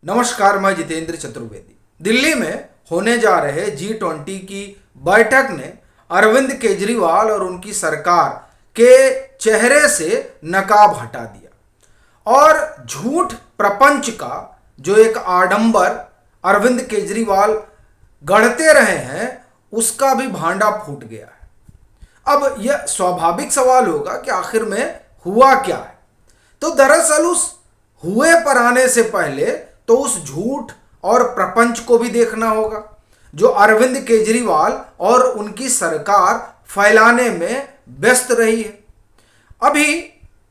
नमस्कार, मैं जितेंद्र चतुर्वेदी। दिल्ली में होने जा रहे G20 की बैठक ने अरविंद केजरीवाल और उनकी सरकार के चेहरे से नकाब हटा दिया और झूठ प्रपंच का जो एक आडंबर अरविंद केजरीवाल गढ़ते रहे हैं उसका भी भांडा फूट गया है। अब यह स्वाभाविक सवाल होगा कि आखिर में हुआ क्या है। तो दरअसल उस हुए पर आने से पहले तो उस झूठ और प्रपंच को भी देखना होगा जो अरविंद केजरीवाल और उनकी सरकार फैलाने में व्यस्त रही है। अभी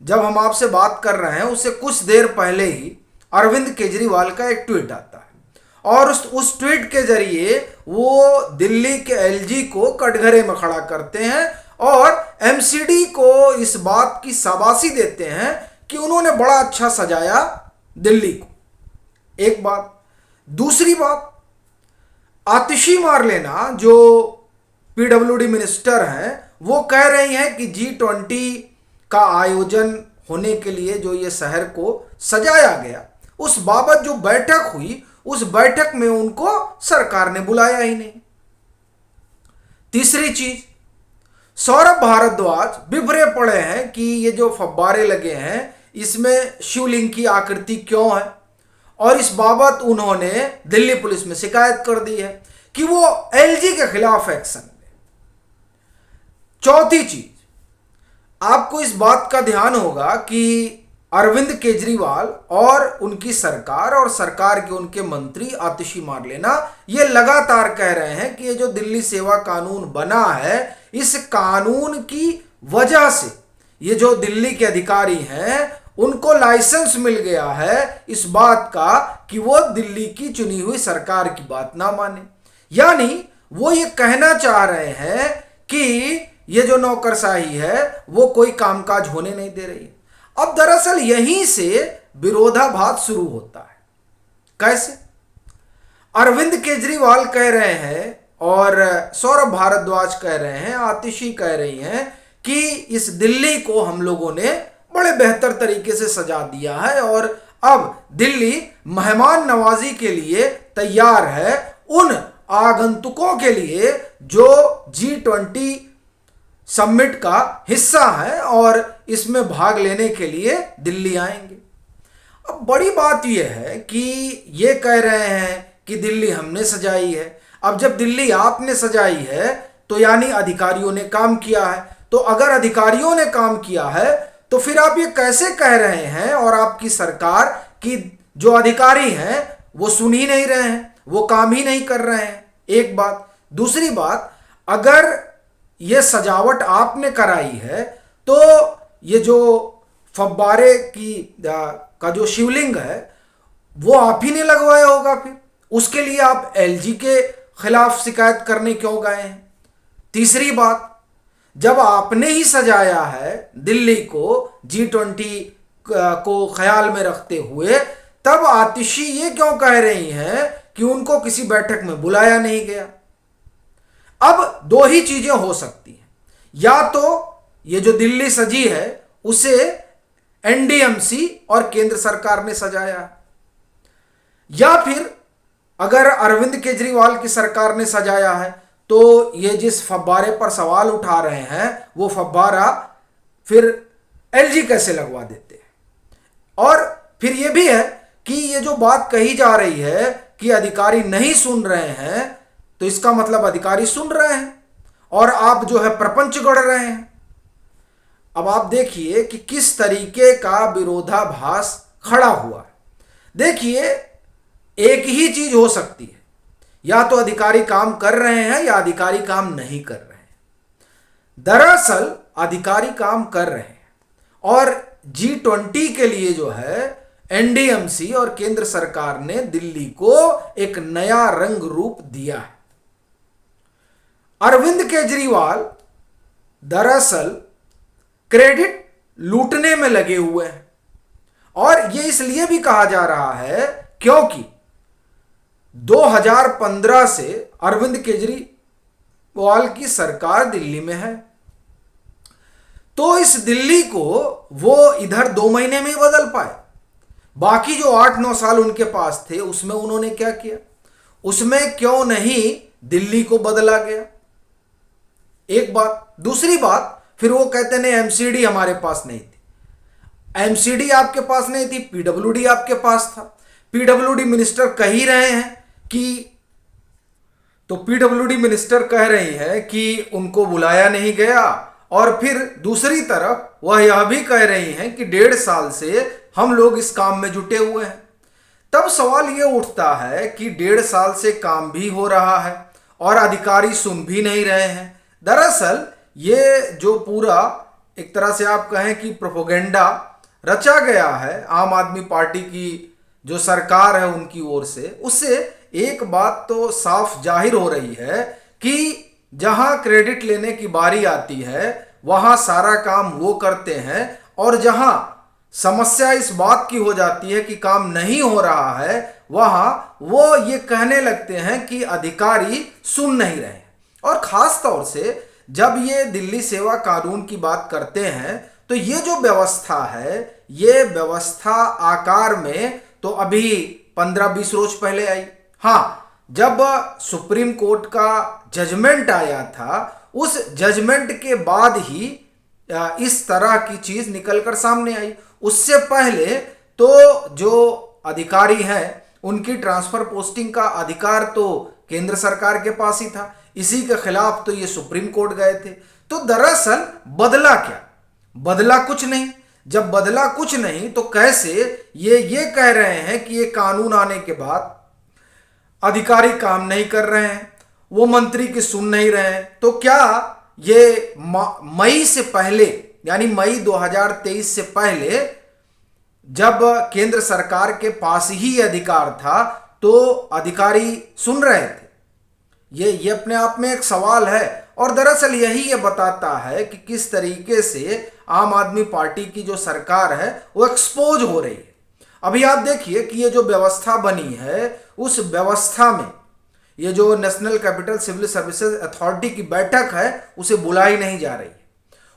जब हम आपसे बात कर रहे हैं उससे कुछ देर पहले ही अरविंद केजरीवाल का एक ट्वीट आता है और उस ट्वीट के जरिए वो दिल्ली के एलजी को कटघरे में खड़ा करते हैं और एमसीडी को इस बात की शाबाशी देते हैं कि उन्होंने बड़ा अच्छा सजाया दिल्ली को। एक बात। दूसरी बात, आतिशी मारलेना जो पीडब्ल्यूडी मिनिस्टर हैं वो कह रही हैं कि G20 का आयोजन होने के लिए जो ये शहर को सजाया गया उस बाबत जो बैठक हुई उस बैठक में उनको सरकार ने बुलाया ही नहीं। तीसरी चीज, सौरभ भारद्वाज बिभरे पड़े हैं कि ये जो फव्वारे लगे हैं इसमें शिवलिंग की आकृति क्यों है और इस बाबत उन्होंने दिल्ली पुलिस में शिकायत कर दी है कि वो एलजी के खिलाफ एक्शन ले। चौथी चीज, आपको इस बात का ध्यान होगा कि अरविंद केजरीवाल और उनकी सरकार और सरकार के उनके मंत्री आतिशी मारलेना ये लगातार कह रहे हैं कि ये जो दिल्ली सेवा कानून बना है इस कानून की वजह से ये जो दिल्ली के अधिकारी हैं उनको लाइसेंस मिल गया है इस बात का कि वो दिल्ली की चुनी हुई सरकार की बात ना माने। यानी वो ये कहना चाह रहे हैं कि ये जो नौकरशाही है वो कोई कामकाज होने नहीं दे रही है। अब दरअसल यहीं से विरोधाभास शुरू होता है। कैसे? अरविंद केजरीवाल कह रहे हैं और सौरभ भारद्वाज कह रहे हैं, आतिशी कह रही हैं कि इस दिल्ली को हम लोगों ने बड़े बेहतर तरीके से सजा दिया है और अब दिल्ली मेहमान नवाजी के लिए तैयार है उन आगंतुकों के लिए जो G20 समिट का हिस्सा है और इसमें भाग लेने के लिए दिल्ली आएंगे। अब बड़ी बात यह है कि ये कह रहे हैं कि दिल्ली हमने सजाई है। अब जब दिल्ली आपने सजाई है तो यानी अधिकारियों ने काम किया है। तो अगर अधिकारियों ने काम किया है तो फिर आप ये कैसे कह रहे हैं और आपकी सरकार की जो अधिकारी हैं वो सुन ही नहीं रहे हैं, वो काम ही नहीं कर रहे हैं। एक बात। दूसरी बात, अगर ये सजावट आपने कराई है तो ये जो फव्वारे का जो शिवलिंग है वो आप ही ने लगवाया होगा, फिर उसके लिए आप एलजी के खिलाफ शिकायत करने क्यों गए हैं? तीसरी बात, जब आपने ही सजाया है दिल्ली को G20 को ख्याल में रखते हुए तब आतिशी ये क्यों कह रही हैं कि उनको किसी बैठक में बुलाया नहीं गया? अब दो ही चीजें हो सकती हैं, या तो ये जो दिल्ली सजी है उसे एनडीएमसी और केंद्र सरकार ने सजाया, या फिर अगर अरविंद केजरीवाल की सरकार ने सजाया है तो ये जिस फव्वारे पर सवाल उठा रहे हैं वो फव्वारा फिर एलजी कैसे लगवा देते हैं। और फिर ये भी है कि ये जो बात कही जा रही है कि अधिकारी नहीं सुन रहे हैं तो इसका मतलब अधिकारी सुन रहे हैं और आप जो है प्रपंच गढ़ रहे हैं। अब आप देखिए कि किस तरीके का विरोधाभास खड़ा हुआ है। देखिए, एक ही चीज हो सकती है, या तो अधिकारी काम कर रहे हैं या अधिकारी काम नहीं कर रहे हैं। दरअसल अधिकारी काम कर रहे हैं और G20 के लिए जो है एनडीएमसी और केंद्र सरकार ने दिल्ली को एक नया रंग रूप दिया है। अरविंद केजरीवाल दरअसल क्रेडिट लूटने में लगे हुए हैं और यह इसलिए भी कहा जा रहा है क्योंकि 2015 से अरविंद केजरीवाल की सरकार दिल्ली में है। तो इस दिल्ली को वो इधर 2 महीने में ही बदल पाए। बाकी जो 8-9 साल उनके पास थे उसमें उन्होंने क्या किया, उसमें क्यों नहीं दिल्ली को बदला गया? एक बात। दूसरी बात, फिर वो कहते नहीं एमसीडी हमारे पास नहीं थी। एमसीडी आपके पास नहीं थी, पीडब्ल्यूडी आपके पास था। पीडब्ल्यूडी मिनिस्टर कह ही रहे हैं कि, तो पीडब्ल्यूडी मिनिस्टर कह रही है कि उनको बुलाया नहीं गया, और फिर दूसरी तरफ वह यह भी कह रही हैं कि 1.5 साल से हम लोग इस काम में जुटे हुए हैं। तब सवाल यह उठता है कि 1.5 साल से काम भी हो रहा है और अधिकारी सुन भी नहीं रहे हैं। दरअसल ये जो पूरा एक तरह से आप कहें कि प्रोपोगेंडा रचा गया है आम आदमी पार्टी की जो सरकार है उनकी ओर से, उससे एक बात तो साफ जाहिर हो रही है कि जहां क्रेडिट लेने की बारी आती है वहां सारा काम वो करते हैं, और जहां समस्या इस बात की हो जाती है कि काम नहीं हो रहा है वहां वो ये कहने लगते हैं कि अधिकारी सुन नहीं रहे। और खास तौर से जब ये दिल्ली सेवा कानून की बात करते हैं तो ये जो व्यवस्था है, ये व्यवस्था आकार में तो अभी 15-20 रोज पहले आई। हाँ, जब सुप्रीम कोर्ट का जजमेंट आया था उस जजमेंट के बाद ही इस तरह की चीज निकलकर सामने आई। उससे पहले तो जो अधिकारी हैं उनकी ट्रांसफर पोस्टिंग का अधिकार तो केंद्र सरकार के पास ही था, इसी के खिलाफ तो ये सुप्रीम कोर्ट गए थे। तो दरअसल बदला क्या? बदला कुछ नहीं। जब बदला कुछ नहीं तो कैसे ये कह रहे हैं कि ये कानून आने के बाद अधिकारी काम नहीं कर रहे हैं, वो मंत्री की सुन नहीं रहे हैं? तो क्या ये मई से पहले, यानी मई 2023 से पहले जब केंद्र सरकार के पास ही अधिकार था तो अधिकारी सुन रहे थे? ये अपने आप में एक सवाल है। और दरअसल यही ये बताता है कि किस तरीके से आम आदमी पार्टी की जो सरकार है वो एक्सपोज हो रही है। अभी आप देखिए कि ये जो व्यवस्था बनी है उस व्यवस्था में ये जो National Capital Civil Services Authority की बैठक है उसे बुलाई नहीं जा रही है,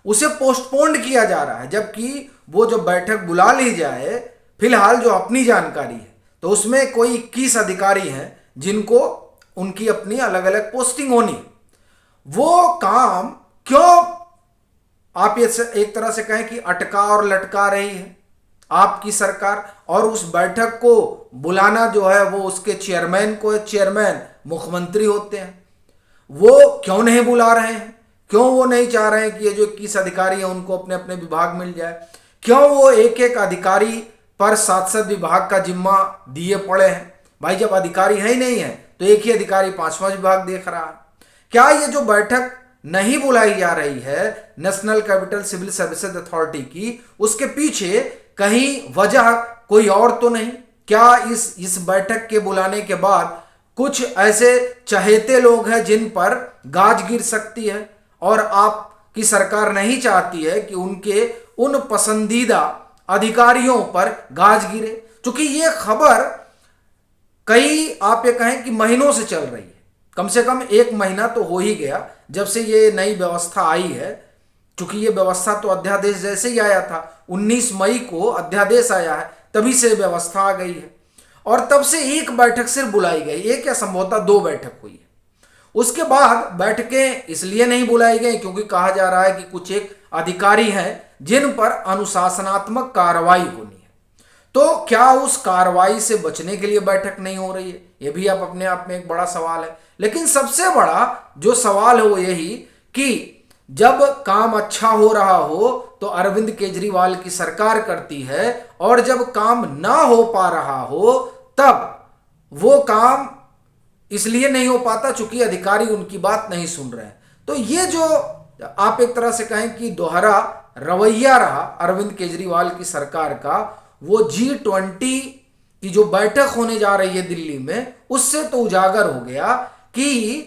उसे पोस्टपोन्ड किया जा रहा है। जबकि वो जो बैठक बुला ली जाए, फिलहाल जो अपनी जानकारी है तो उसमें कोई 21 अधिकारी हैं जिनको उनकी अपनी अलग अलग पोस्टिंग होनी। वो काम क्यों आप ये एक तरह से कहें कि अटका और लटका रही है आपकी सरकार? और उस बैठक को बुलाना जो है वो उसके चेयरमैन को, चेयरमैन मुख्यमंत्री होते हैं, वो क्यों नहीं बुला रहे हैं? क्यों वो नहीं चाह रहे हैं कि ये जो 21 अधिकारी हैं उनको अपने अपने विभाग मिल जाए? क्यों वो एक एक अधिकारी पर 7-7 विभाग का जिम्मा दिए पड़े हैं? भाई जब अधिकारी है ही नहीं है तो एक ही अधिकारी 5-5 विभाग देख रहा है। क्या ये जो बैठक नहीं बुलाई जा रही है National Capital Civil Services Authority की, उसके पीछे कहीं वजह कोई और तो नहीं? क्या इस बैठक के बुलाने के बाद कुछ ऐसे चहेते लोग हैं जिन पर गाज गिर सकती है और आपकी सरकार नहीं चाहती है कि उनके उन पसंदीदा अधिकारियों पर गाज गिरे? क्योंकि ये खबर कई आप ये कहें कि महीनों से चल रही है, कम से कम 1 महीना तो हो ही गया जब से ये नई व्यवस्था आई है। क्योंकि ये व्यवस्था तो अध्यादेश जैसे ही आया था, 19 मई को अध्यादेश आया है, तभी से व्यवस्था आ गई है। और तब से एक बैठक सिर्फ बुलाई गई, एक या संभवतः 2 बैठक हुई है। उसके बाद बैठकें इसलिए नहीं बुलाई गई क्योंकि कहा जा रहा है कि कुछ एक अधिकारी हैं जिन पर अनुशासनात्मक कार्रवाई होनी है। तो क्या उस कार्रवाई से बचने के लिए बैठक नहीं हो रही है? यह भी आप अपने आप में एक बड़ा सवाल है। लेकिन सबसे बड़ा जो सवाल है वो यही कि जब काम अच्छा हो रहा हो तो अरविंद केजरीवाल की सरकार करती है, और जब काम ना हो पा रहा हो तब वो काम इसलिए नहीं हो पाता चूंकि अधिकारी उनकी बात नहीं सुन रहे हैं। तो ये जो आप एक तरह से कहें कि दोहरा रवैया रहा अरविंद केजरीवाल की सरकार का, वो G20 की जो बैठक होने जा रही है दिल्ली में, उससे तो उजागर हो गया कि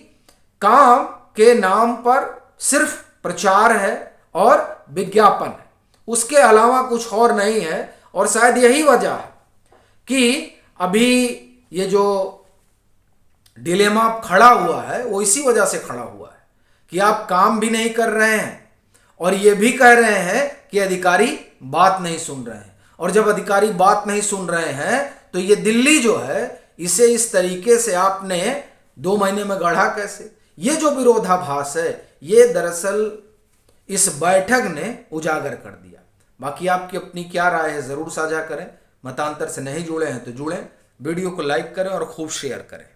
काम के नाम पर सिर्फ प्रचार है और विज्ञापन है, उसके अलावा कुछ और नहीं है। और शायद यही वजह है कि अभी ये जो डिलेमा खड़ा हुआ है वो इसी वजह से खड़ा हुआ है कि आप काम भी नहीं कर रहे हैं और ये भी कह रहे हैं कि अधिकारी बात नहीं सुन रहे हैं। और जब अधिकारी बात नहीं सुन रहे हैं तो ये दिल्ली जो है इसे इस तरीके से आपने 2 महीने में गढ़ा कैसे? ये जो विरोधाभास है ये दरअसल इस बैठक ने उजागर कर दिया। बाकी आपकी अपनी क्या राय है जरूर साझा करें। मतांतर से नहीं जुड़े हैं तो जुड़ें, वीडियो को लाइक करें और खूब शेयर करें।